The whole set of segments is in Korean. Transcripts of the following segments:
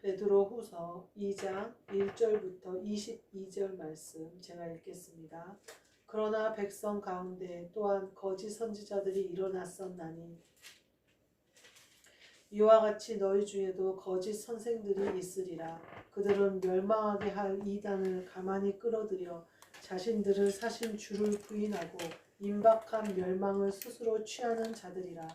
베드로후서 2장 1절부터 22절 말씀 제가 읽겠습니다. 그러나 백성 가운데 또한 거짓 선지자들이 일어났었나니 이와 같이 너희 중에도 거짓 선생들이 있으리라. 그들은 멸망하게 할 이단을 가만히 끌어들여 자신들을 사신 주를 부인하고 임박한 멸망을 스스로 취하는 자들이라.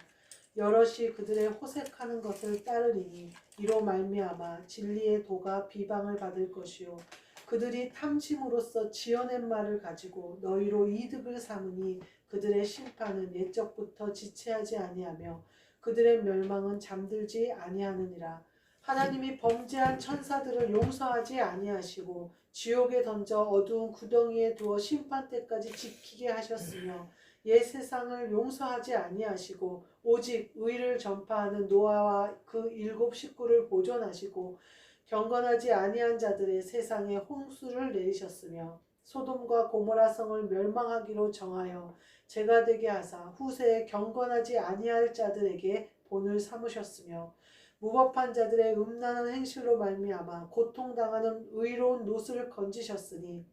여럿이 그들의 호색하는 것을 따르리니 이로 말미암아 진리의 도가 비방을 받을 것이요 그들이 탐심으로써 지어낸 말을 가지고 너희로 이득을 삼으니 그들의 심판은 옛적부터 지체하지 아니하며 그들의 멸망은 잠들지 아니하느니라. 하나님이 범죄한 천사들을 용서하지 아니하시고 지옥에 던져 어두운 구덩이에 두어 심판 때까지 지키게 하셨으며 옛 세상을 용서하지 아니하시고 오직 의를 전파하는 노아와 그 7 식구를 보존하시고 경건하지 아니한 자들의 세상에 홍수를 내리셨으며 소돔과 고모라 성을 멸망하기로 정하여 재가 되게 하사 후세에 경건하지 아니할 자들에게 본을 삼으셨으며 무법한 자들의 음란한 행실로 말미암아 고통당하는 의로운 롯을 건지셨으니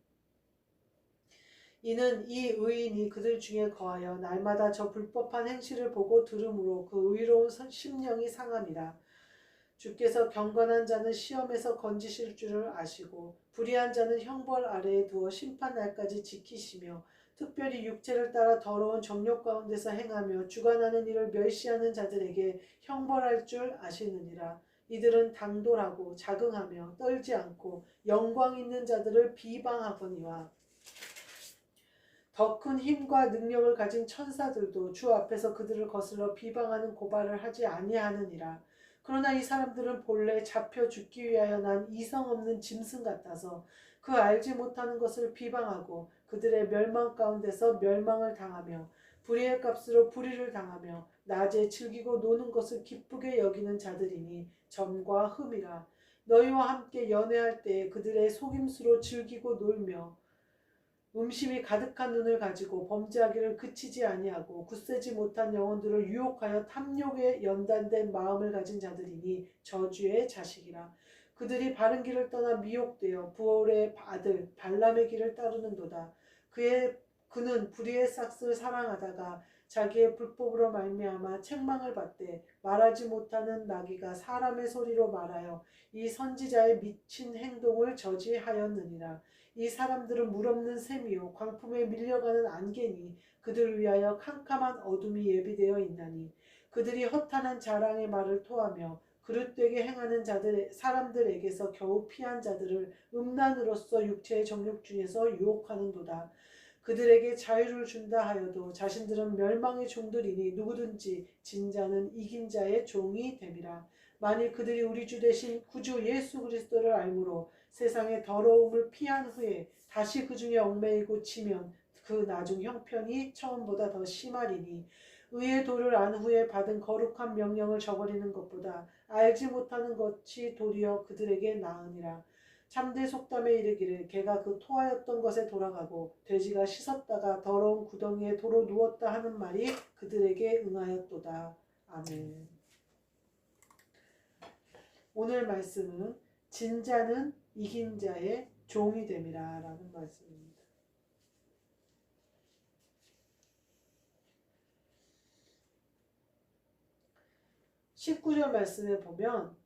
이는 이 의인이 그들 중에 거하여 날마다 저 불법한 행실을 보고 들음으로 그 의로운 심령이 상함이라. 주께서 경건한 자는 시험에서 건지실 줄을 아시고 불의한 자는 형벌 아래에 두어 심판날까지 지키시며 특별히 육체를 따라 더러운 정욕 가운데서 행하며 주관하는 일을 멸시하는 자들에게 형벌할 줄 아시느니라. 이들은 당돌하고 자긍하며 떨지 않고 영광 있는 자들을 비방하거니와 더 큰 힘과 능력을 가진 천사들도 주 앞에서 그들을 거슬러 비방하는 고발을 하지 아니하느니라. 그러나 이 사람들은 본래 잡혀 죽기 위하여 난 이성 없는 짐승 같아서 그 알지 못하는 것을 비방하고 그들의 멸망 가운데서 멸망을 당하며 불의의 값으로 불의를 당하며 낮에 즐기고 노는 것을 기쁘게 여기는 자들이니 점과 흠이라. 너희와 함께 연애할 때에 그들의 속임수로 즐기고 놀며 음심이 가득한 눈을 가지고 범죄하기를 그치지 아니하고 굳세지 못한 영혼들을 유혹하여 탐욕에 연단된 마음을 가진 자들이니 저주의 자식이라. 그들이 바른 길을 떠나 미혹되어 부올의 아들 발람의 길을 따르는도다. 그는 불의의 싹을 사랑하다가 자기의 불법으로 말미암아 책망을 받되 말하지 못하는 나귀가 사람의 소리로 말하여 이 선지자의 미친 행동을 저지하였느니라. 이 사람들은 물없는 샘이요 광풍에 밀려가는 안개니 그들을 위하여 캄캄한 어둠이 예비되어 있나니 그들이 허탄한 자랑의 말을 토하며 그릇되게 행하는 사람들에게서 겨우 피한 자들을 음란으로써 육체의 정욕 중에서 유혹하는도다. 그들에게 자유를 준다 하여도 자신들은 멸망의 종들이니 누구든지 진 자는 이긴 자의 종이 됨이라. 만일 그들이 우리 주 대신 구주 예수 그리스도를 알므로 세상의 더러움을 피한 후에 다시 그 중에 얽매이고 치면 그 나중 형편이 처음보다 더 심하리니 의의 도를 안 후에 받은 거룩한 명령을 저버리는 것보다 알지 못하는 것이 도리어 그들에게 나으니라. 참된 속담에 이르기를 개가 그 토하였던 것에 돌아가고 돼지가 씻었다가 더러운 구덩이에 도로 누웠다 하는 말이 그들에게 응하였도다. 아멘. 오늘 말씀은 진자는 이긴 자의 종이 됨이라 라는 말씀입니다. (19절) 말씀에 보면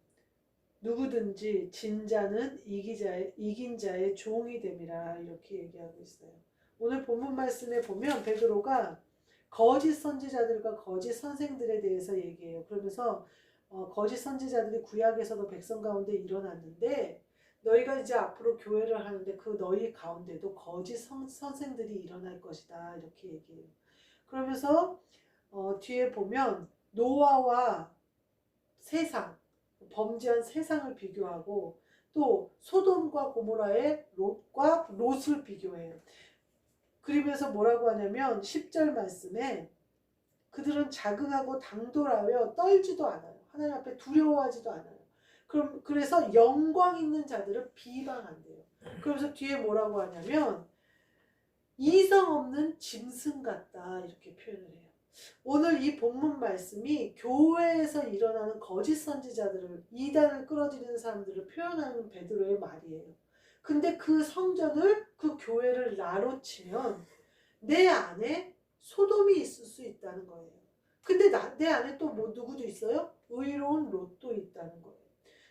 누구든지 진 자는 이긴 자의 종이 됨이라 이렇게 얘기하고 있어요. 오늘 본문 말씀에 보면 베드로가 거짓 선지자들과 거짓 선생들에 대해서 얘기해요. 그러면서 거짓 선지자들이 구약에서도 백성 가운데 일어났는데 너희가 이제 앞으로 교회를 하는데 그 너희 가운데도 거짓 선생들이 일어날 것이다 이렇게 얘기해요. 그러면서 뒤에 보면 노아와 세상, 범죄한 세상을 비교하고 또 소돔과 고모라의 롯을 비교해요. 그러면서 뭐라고 하냐면 10절 말씀에 그들은 자긍하고 당돌하여 떨지도 않아요. 하나님 앞에 두려워하지도 않아요. 그래서 영광 있는 자들을 비방한대요. 그러면서 뒤에 뭐라고 하냐면 이성 없는 짐승 같다 이렇게 표현을 해요. 오늘 이 본문 말씀이 교회에서 일어나는 거짓 선지자들을, 이단을 끌어들이는 사람들을 표현하는 베드로의 말이에요. 근데 그 성전을, 그 교회를 나로 치면 내 안에 소돔이 있을 수 있다는 거예요. 근데 내 안에 또 뭐 누구도 있어요? 의로운 롯도 있다는 거예요.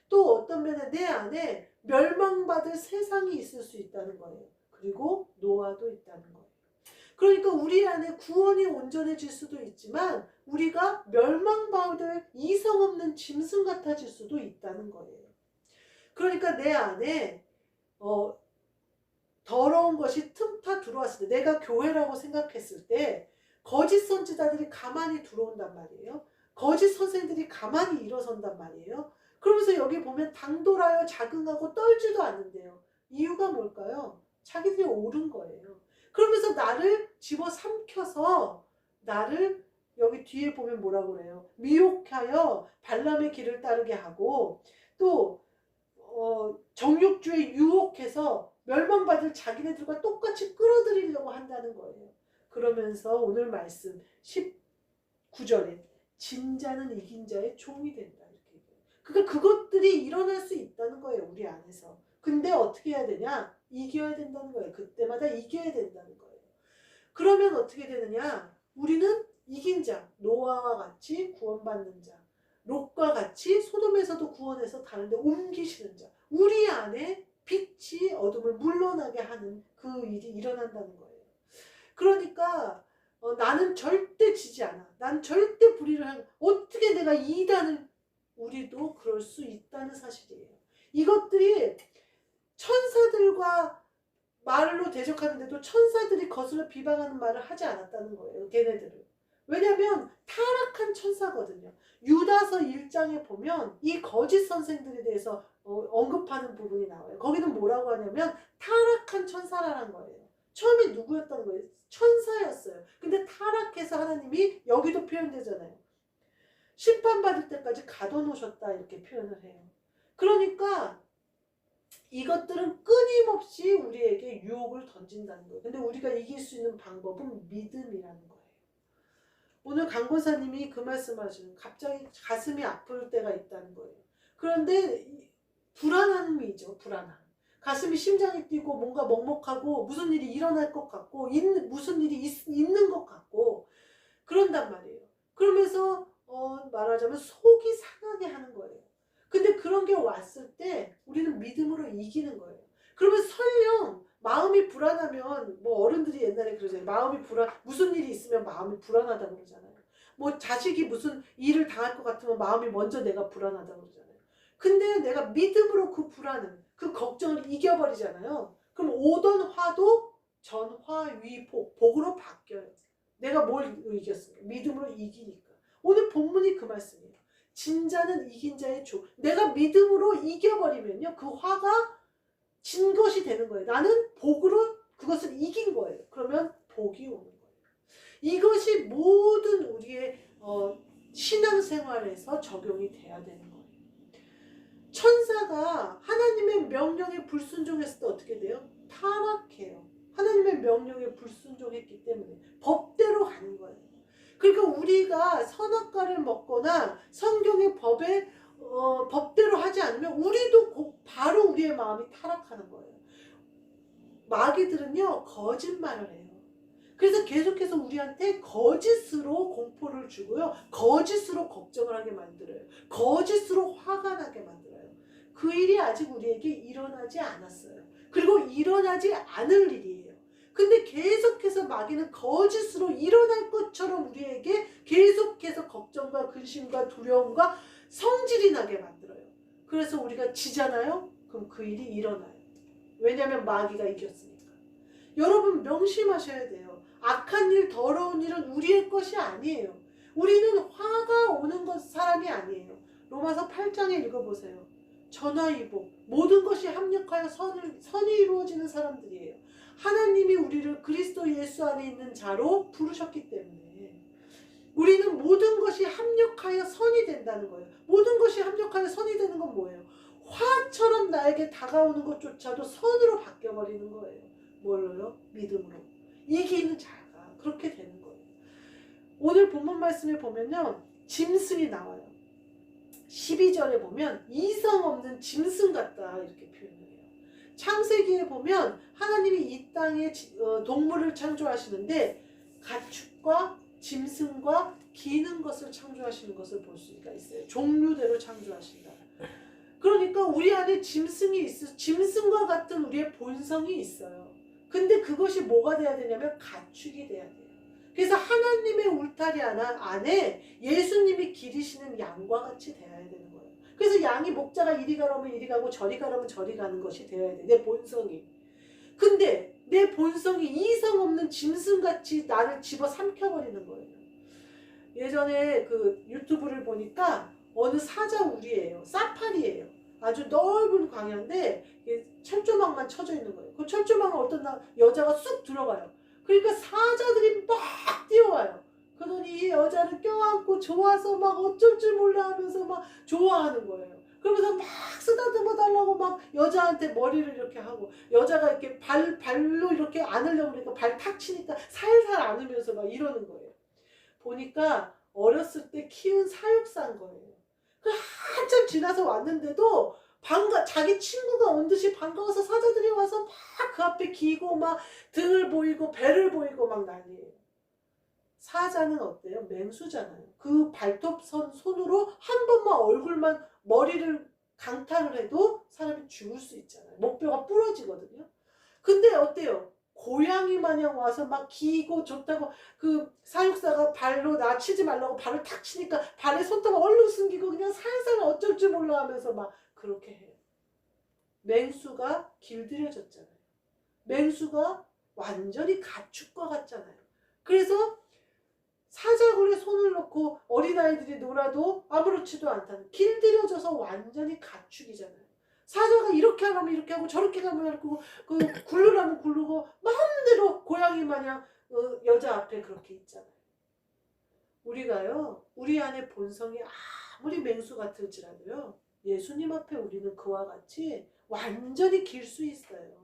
또 어떤 면에 내 안에 멸망받을 세상이 있을 수 있다는 거예요. 그리고 노아도 있다는 거예요. 그러니까 우리 안에 구원이 온전해질 수도 있지만 우리가 멸망받을 이성 없는 짐승 같아질 수도 있다는 거예요. 그러니까 내 안에 더러운 것이 틈타 들어왔을 때, 내가 교회라고 생각했을 때 거짓 선지자들이 가만히 들어온단 말이에요. 거짓 선생들이 가만히 일어선단 말이에요. 그러면서 여기 보면 당돌하여 자긍하고 떨지도 않는데요. 이유가 뭘까요? 자기들이 옳은 거예요. 그러면서 나를 집어삼켜서 나를, 여기 뒤에 보면 뭐라고 그래요? 미혹하여 발람의 길을 따르게 하고, 또 정욕주에 유혹해서 멸망받을 자기네들과 똑같이 끌어들이려고 한다는 거예요. 그러면서 오늘 말씀 19절에 진자는 이긴 자의 종이 된다, 이렇게 얘기해요. 그러니까 그것들이 일어날 수 있다는 거예요, 우리 안에서. 근데 어떻게 해야 되냐? 이겨야 된다는 거예요. 그때마다 이겨야 된다는 거예요. 그러면 어떻게 되느냐? 우리는 이긴 자, 노아와 같이 구원받는 자, 롯과 같이 소돔에서도 구원해서 다른 데 옮기시는 자, 우리 안에 빛이 어둠을 물러나게 하는 그 일이 일어난다는 거예요. 그러니까 나는 절대 지지 않아. 난 절대 불의를 하는, 어떻게 내가 이단을, 우리도 그럴 수 있다는 사실이에요. 이것들이 천사들과 말로 대적하는데도 천사들이 거슬러 비방하는 말을 하지 않았다는 거예요, 걔네들은. 왜냐하면 타락한 천사거든요. 유다서 1장에 보면 이 거짓 선생들에 대해서 언급하는 부분이 나와요. 거기는 뭐라고 하냐면 타락한 천사라는 거예요. 처음에 누구였다는 거예요? 천사였어요. 근데 타락해서 하나님이, 여기도 표현되잖아요. 심판받을 때까지 가둬놓으셨다, 이렇게 표현을 해요. 그러니까 이것들은 끊임없이 우리에게 유혹을 던진다는 거예요. 근데 우리가 이길 수 있는 방법은 믿음이라는 거예요. 오늘 강권사님이 그 말씀하시는, 갑자기 가슴이 아플 때가 있다는 거예요. 그런데 불안함이죠, 불안함. 가슴이, 심장이 뛰고 뭔가 먹먹하고 무슨 일이 일어날 것 같고 무슨 일이 있는 것 같고 그런단 말이에요. 그러면서 말하자면 속이 상하게 하는 거예요. 근데 그런 게 왔을 때 우리는 믿음으로 이기는 거예요. 그러면 설령 마음이 불안하면, 뭐 어른들이 옛날에 그러잖아요. 마음이 무슨 일이 있으면 마음이 불안하다고 그러잖아요. 뭐 자식이 무슨 일을 당할 것 같으면 마음이 먼저 내가 불안하다고 그러잖아요. 근데 내가 믿음으로 그 불안을, 그 걱정을 이겨버리잖아요. 그럼 오던 화도 전화위복, 복으로 바뀌어요. 내가 뭘 이겼습니까? 믿음으로 이기니까. 오늘 본문이 그 말씀이에요. 진자는 이긴 자의 종. 내가 믿음으로 이겨버리면요, 그 화가 진 것이 되는 거예요. 나는 복으로 그것을 이긴 거예요. 그러면 복이 오는 거예요. 이것이 모든 우리의 신앙생활에서 적용이 돼야 되는 거예요. 천사가 하나님의 명령에 불순종했을 때 어떻게 돼요? 타락해요. 하나님의 명령에 불순종했기 때문에 법대로 가는 거예요. 그러니까 우리가 선악과를 먹거나 성경의 법대로 하지 않으면 우리도 바로 우리의 마음이 타락하는 거예요. 마귀들은요, 거짓말을 해요. 그래서 계속해서 우리한테 거짓으로 공포를 주고요, 거짓으로 걱정을 하게 만들어요. 거짓으로 화가 나게 만들어요. 그 일이 아직 우리에게 일어나지 않았어요. 그리고 일어나지 않을 일이에요. 근데 계속해서 마귀는 거짓으로 일어날 것처럼 우리에게 계속해서 걱정과 근심과 두려움과 성질이 나게 만들어요. 그래서 우리가 지잖아요? 그럼 그 일이 일어나요. 왜냐하면 마귀가 이겼으니까. 여러분 명심하셔야 돼요. 악한 일, 더러운 일은 우리의 것이 아니에요. 우리는 화가 오는 사람이 아니에요. 로마서 8장에 읽어보세요. 전화위복, 모든 것이 합력하여 선이 이루어지는 사람들이에요. 하나님이 우리를 그리스도 예수 안에 있는 자로 부르셨기 때문에 우리는 모든 것이 합력하여 선이 된다는 거예요. 모든 것이 합력하여 선이 되는 건 뭐예요? 화처럼 나에게 다가오는 것조차도 선으로 바뀌어버리는 거예요. 뭘로요? 믿음으로. 이기는 자가 그렇게 되는 거예요. 오늘 본문 말씀에 보면요. 짐승이 나와요. 12절에 보면 이성 없는 짐승 같다 이렇게 표현을 해요. 창세기에 보면 하나님이 이 땅에 동물을 창조하시는데 가축과 짐승과 기는 것을 창조하시는 것을 볼 수가 있어요. 종류대로 창조하신다. 그러니까 우리 안에 짐승이 있어, 짐승과 같은 우리의 본성이 있어요. 근데 그것이 뭐가 돼야 되냐면 가축이 돼야 돼요. 그래서 하나님의 울타리 안에 예수님이 기르시는 양과 같이 되어야 되는 거예요. 그래서 양이 목자가 이리 가라면 이리 가고 저리 가라면 저리 가는 것이 되어야 돼. 내 본성이. 근데 내 본성이 이성 없는 짐승같이 나를 집어 삼켜버리는 거예요. 예전에 그 유튜브를 보니까 어느 사자우리예요. 사파리예요. 아주 넓은 광야인데 철조망만 쳐져 있는 거예요. 그 철조망을 어떤 여자가 쑥 들어가요. 그러니까 사자들이 막 뛰어와요. 그러더니 이 여자를 껴안고 좋아서 막 어쩔 줄 몰라 하면서 막 좋아하는 거예요. 그러면서 막 쓰다듬어 달라고 막 여자한테 머리를 이렇게 하고, 여자가 이렇게 발로 이렇게 안으려고 그러니까 발 탁 치니까 살살 안으면서 막 이러는 거예요. 보니까 어렸을 때 키운 사육사인 거예요. 그 한참 지나서 왔는데도 자기 친구가 온 듯이 반가워서 사자들이 와서 막 그 앞에 기고 막 등을 보이고 배를 보이고 막 난리예요. 사자는 어때요? 맹수잖아요. 그 발톱 손으로 한 번만 얼굴만 머리를 강타를 해도 사람이 죽을 수 있잖아요. 목뼈가 부러지거든요. 근데 어때요? 고양이 마냥 와서 막 기고 좋다고 그 사육사가 발로 나 치지 말라고 발을 탁 치니까 발에 손톱을 얼른 숨기고 그냥 살살 어쩔 줄 몰라 하면서 막 그렇게 해요. 맹수가 길들여졌잖아요. 맹수가 완전히 가축과 같잖아요. 그래서 사자굴에 손을 넣고 어린아이들이 놀아도 아무렇지도 않다는, 길들여져서 완전히 가축이잖아요. 사자가 이렇게 하면 이렇게 하고 저렇게 가면 이렇게 하고 그 굴르라면 굴르고 마음대로 고양이 마냥 여자 앞에 그렇게 있잖아요. 우리가요, 우리 안에 본성이 아무리 맹수 같을지라도요, 예수님 앞에 우리는 그와 같이 완전히 길 수 있어요.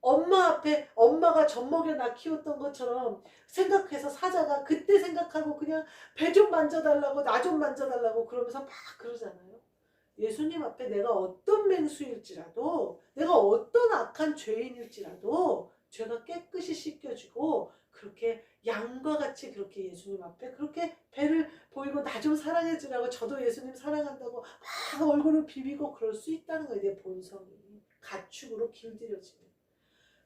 엄마 앞에 엄마가 젖먹여 나 키웠던 것처럼 생각해서 사자가 그때 생각하고 그냥 배 좀 만져달라고 나 좀 만져달라고 그러면서 막 그러잖아요. 예수님 앞에 내가 어떤 맹수일지라도, 내가 어떤 악한 죄인일지라도 죄가 깨끗이 씻겨지고 그렇게 양과 같이 그렇게 예수님 앞에 그렇게 배를 보이고 나 좀 사랑해주라고, 저도 예수님 사랑한다고 막 얼굴을 비비고 그럴 수 있다는 거예요. 내 본성이 가축으로 길들여지면.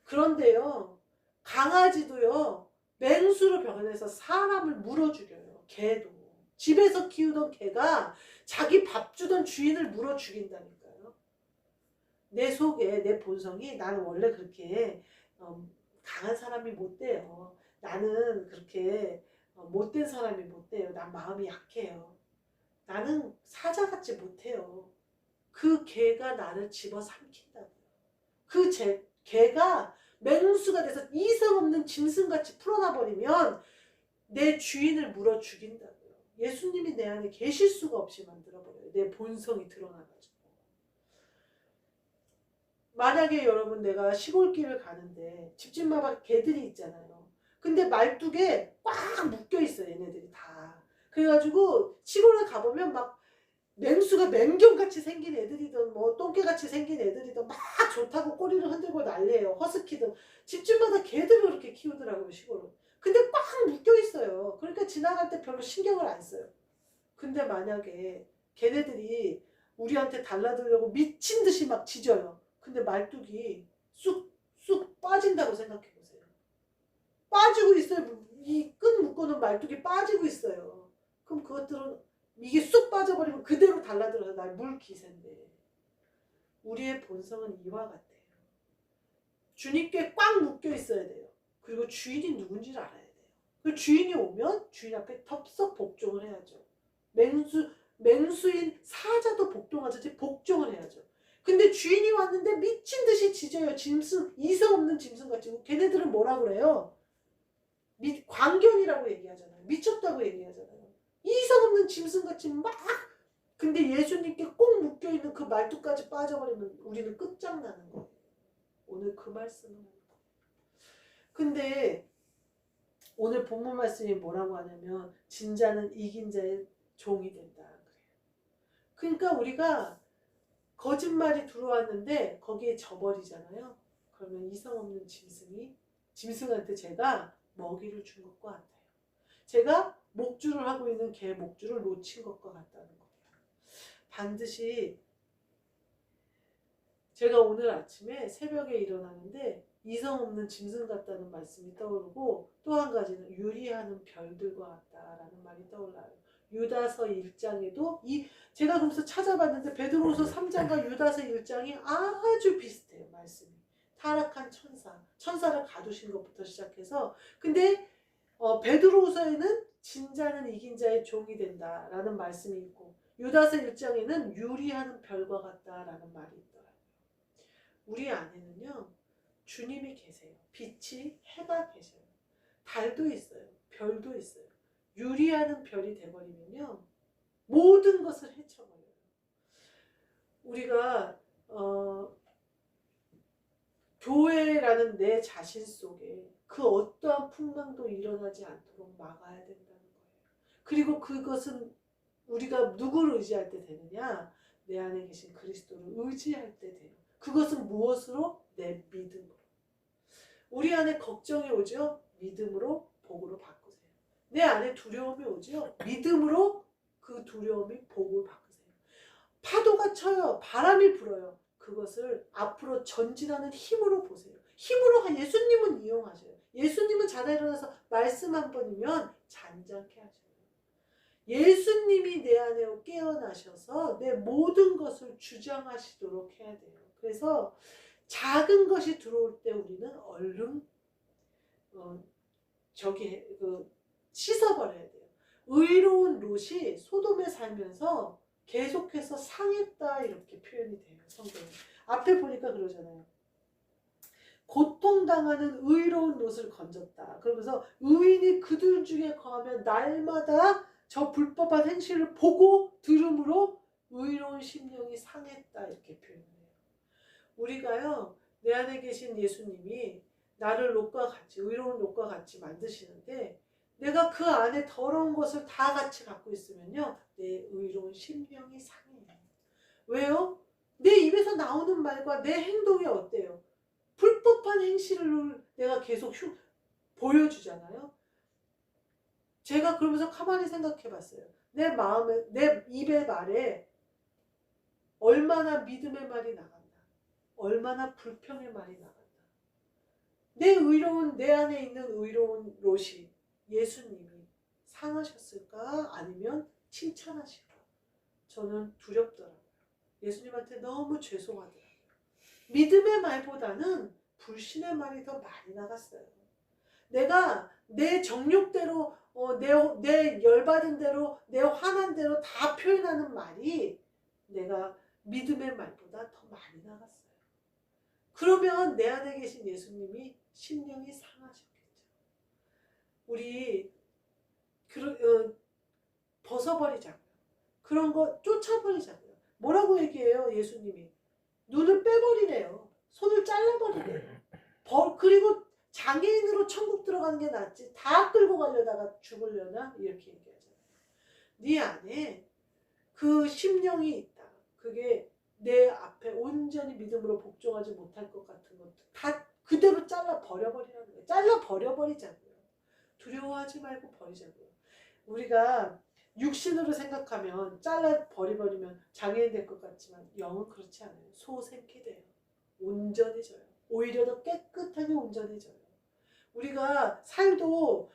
그런데요, 강아지도요, 맹수로 변해서 사람을 물어 죽여요. 개도. 집에서 키우던 개가 자기 밥 주던 주인을 물어 죽인다니까요. 내 속에, 내 본성이 나는 원래 그렇게 강한 사람이 못 돼요. 나는 그렇게 못된 사람이 못 돼요. 난 마음이 약해요. 나는 사자같이 못해요. 그 개가 나를 집어삼킨다고요. 그 개가 맹수가 돼서 이성 없는 짐승같이 풀어놔버리면 내 주인을 물어 죽인다고요. 예수님이 내 안에 계실 수가 없이 만들어버려요. 내 본성이 드러나가지고. 만약에 여러분, 내가 시골길을 가는데 집집마다 개들이 있잖아요. 근데 말뚝에 꽉 묶여있어요. 얘네들이 다. 그래가지고 시골에 가보면 막 맹수가 맹경같이 생긴 애들이든 뭐 똥개같이 생긴 애들이든 막 좋다고 꼬리를 흔들고 난리예요. 허스키든. 집집마다 개들을 그렇게 키우더라고요, 시골은. 근데 꽉 묶여있어요. 그러니까 지나갈 때 별로 신경을 안 써요. 근데 만약에 걔네들이 우리한테 달라들려고 미친 듯이 막 짖어요. 근데 말뚝이 쑥쑥 빠진다고 생각해보세요. 빠지고 있어요. 이 끈 묶어놓은 말뚝이 빠지고 있어요. 그럼 그것들은 이게 쑥 빠져버리면 그대로 달라들어서 날 물 기세인데, 우리의 본성은 이와 같아요. 주님께 꽉 묶여 있어야 돼요. 그리고 주인이 누군지를 알아야 돼요. 그 주인이 오면 주인 앞에 덥석 복종을 해야죠. 맹수인 사자도 복종하듯이 복종을 해야죠. 근데 주인이 왔는데 미친 듯이 짖어요. 짐승, 이성 없는 짐승 같이. 걔네들은 뭐라 그래요? 광견이라고 얘기하잖아요. 미쳤다고 얘기하잖아요. 이성 없는 짐승같이 막. 근데 예수님께 꼭 묶여있는 그 말뚝까지 빠져버리면 우리는 끝장나는 거예요. 오늘 그 말씀은. 근데 오늘 본문 말씀이 뭐라고 하냐면 진자는 이긴 자의 종이 된다. 그러니까 우리가 거짓말이 들어왔는데 거기에 져버리잖아요. 그러면 이성 없는 짐승한테 제가 먹이를 준 것과 같아요. 제가 목줄을 하고 있는 개 목줄을 놓친 것과 같다는 거예요. 반드시 제가 오늘 아침에 새벽에 일어나는데 이성 없는 짐승 같다는 말씀이 떠오르고 또 한 가지는 유리하는 별들과 같다라는 말이 떠올라요. 유다서 1장에도 제가 그래서 찾아봤는데 베드로후서 3장과 유다서 1장이 아주 비슷해요. 말씀이. 타락한 천사를 가두신 것부터 시작해서 근데 베드로후서에는 진자는 이긴 자의 종이 된다라는 말씀이 있고 유다서 1장에는 유리하는 별과 같다라는 말이 있더라고요. 우리 안에는요. 주님이 계세요. 빛이 해가 계셔요. 달도 있어요. 별도 있어요. 유리하는 별이 돼버리면요. 모든 것을 헤쳐버려요. 우리가 교회라는 내 자신 속에 그 어떠한 풍랑도 일어나지 않도록 막아야 된다는 거예요. 그리고 그것은 우리가 누구를 의지할 때 되느냐? 내 안에 계신 그리스도를 의지할 때 돼요. 그것은 무엇으로? 내 믿음으로. 우리 안에 걱정이 오죠? 믿음으로 복으로 바꾸세요. 내 안에 두려움이 오죠? 믿음으로 그 두려움이 복을 바꾸세요. 파도가 쳐요. 바람이 불어요. 그것을 앞으로 전진하는 힘으로 보세요. 힘으로 예수님은 이용하셔요. 예수님은 자다 일어나서 말씀 한 번이면 잔잔케 하셔요. 예수님이 내 안에 깨어나셔서 내 모든 것을 주장하시도록 해야 돼요. 그래서 작은 것이 들어올 때 우리는 얼른 씻어버려야 돼요. 의로운 롯이 소돔에 살면서 계속해서 상했다 이렇게 표현이 돼요. 성경에. 앞에 보니까 그러잖아요. 고통당하는 의로운 롯을 건졌다. 그러면서 의인이 그들 중에 거하면 날마다 저 불법한 행실을 보고 들음으로 의로운 심령이 상했다 이렇게 표현해요. 우리가요. 내 안에 계신 예수님이 나를 롯과 같이 의로운 롯과 같이 만드시는데 내가 그 안에 더러운 것을 다 같이 갖고 있으면요. 내 의로운 심령이 상해요. 왜요? 내 입에서 나오는 말과 내 행동이 어때요? 불법한 행실을 내가 계속 보여주잖아요. 제가 그러면서 가만히 생각해 봤어요. 내 마음에, 내 입의 말에 얼마나 믿음의 말이 나간다. 얼마나 불평의 말이 나간다. 내 안에 있는 의로운 롯이 예수님이 상하셨을까? 아니면 칭찬하실까? 저는 두렵더라고요. 예수님한테 너무 죄송하더라고요. 믿음의 말보다는 불신의 말이 더 많이 나갔어요. 내가 내 정욕대로 내 열받은 대로 내 화난 대로 다 표현하는 말이 내가 믿음의 말보다 더 많이 나갔어요. 그러면 내 안에 계신 예수님이 심령이 상하셨겠죠. 우리 벗어버리자고요. 그런 거 쫓아버리자고요. 뭐라고 얘기해요? 예수님이 눈을 빼버리래요. 손을 잘라버리래요. 그리고 장애인으로 천국 들어가는 게 낫지 다 끌고 가려다가 죽으려나? 이렇게 얘기하잖아요. 네 안에 그 심령이 있다. 그게 내 앞에 온전히 믿음으로 복종하지 못할 것 같은 것도 다 그대로 잘라 버려버리라는 거예요. 잘라 버려버리자고요. 두려워하지 말고 버리자고요. 우리가 육신으로 생각하면 잘라 버리면 장애인 될 것 같지만 영은 그렇지 않아요. 소생케 돼요. 온전해져요. 오히려 더 깨끗하게 온전해져요. 우리가 살도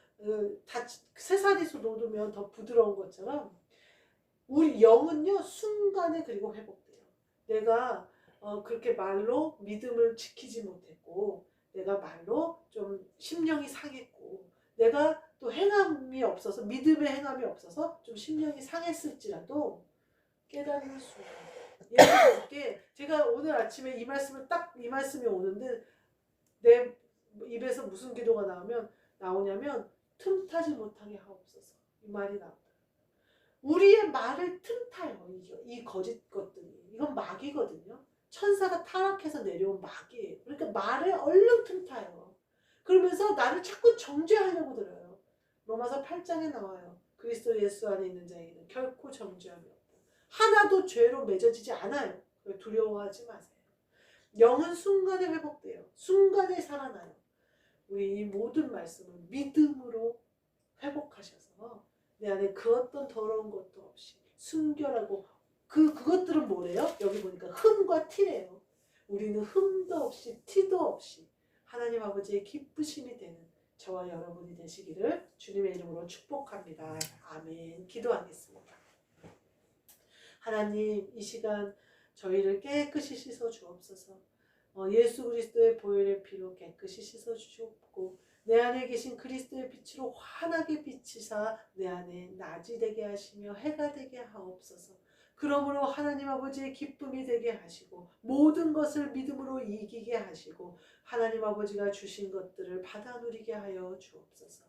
새살이서 놓으면 더 부드러운 것처럼 우리 영은요 순간에 그리고 회복돼요. 내가 그렇게 말로 믿음을 지키지 못했고 내가 말로 좀 심령이 상했고 내가 또 행함이 없어서 믿음의 행함이 없어서 좀 심령이 상했을지라도 깨달을 수 예를 들게 제가 오늘 아침에 이 말씀이 오는데 내 입에서 무슨 기도가 나오냐면 틈타지 못하게 하옵소서 이 말이 나옵니다. 우리의 말을 틈타요. 이 거짓 것들이. 이건 마귀거든요. 천사가 타락해서 내려온 마귀예요. 그러니까 말을 얼른 틈타요. 그러면서 나를 자꾸 정죄하려고 들어요. 로마서 8장에 나와요. 그리스도 예수 안에 있는 자에게는 결코 정죄함이 없다. 하나도 죄로 맺어지지 않아요. 두려워하지 마세요. 영은 순간에 회복돼요. 순간에 살아나요. 우리 이 모든 말씀을 믿음으로 회복하셔서 내 안에 그 어떤 더러운 것도 없이 순결하고 그것들은 뭐래요? 여기 보니까 흠과 티래요. 우리는 흠도 없이 티도 없이 하나님 아버지의 기쁘심이 되는 저와 여러분이 되시기를 주님의 이름으로 축복합니다. 아멘. 기도하겠습니다. 하나님, 이 시간 저희를 깨끗이 씻어 주옵소서. 예수 그리스도의 보혈의 피로 깨끗이 씻어 주시옵고 내 안에 계신 그리스도의 빛으로 환하게 비치사 내 안에 낮이 되게 하시며 해가 되게 하옵소서. 그러므로 하나님 아버지의 기쁨이 되게 하시고 모든 것을 믿음으로 이기게 하시고 하나님 아버지가 주신 것들을 받아 누리게 하여 주옵소서.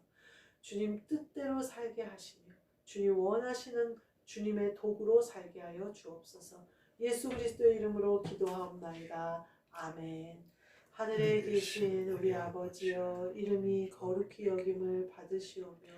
주님 뜻대로 살게 하시며 주님 원하시는 주님의 도구로 살게 하여 주옵소서. 예수 그리스도의 이름으로 기도하옵나이다. 아멘. 하늘에 계신 우리 아버지여, 이름이 거룩히 여김을 받으시오며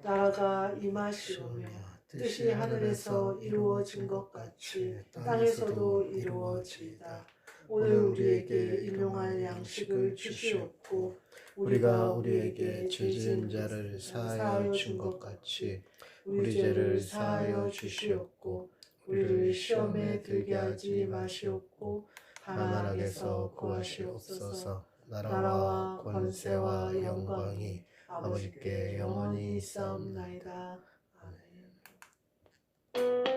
나라가 임하시오며 뜻이 하늘에서 이루어진 것 같이 땅에서도 이루어지이다. 오늘 우리에게 일용할 양식을 주시옵고 우리가 우리에게 죄 지은 자를 사하여 준 것 같이 우리 죄를 사하여 주시옵고 우리를 시험에 들게 하지 마시옵고 다만 악에서 구하시옵소서. 나라와 권세와 영광이 아버지께 영원히 있사옵나이다. 아멘.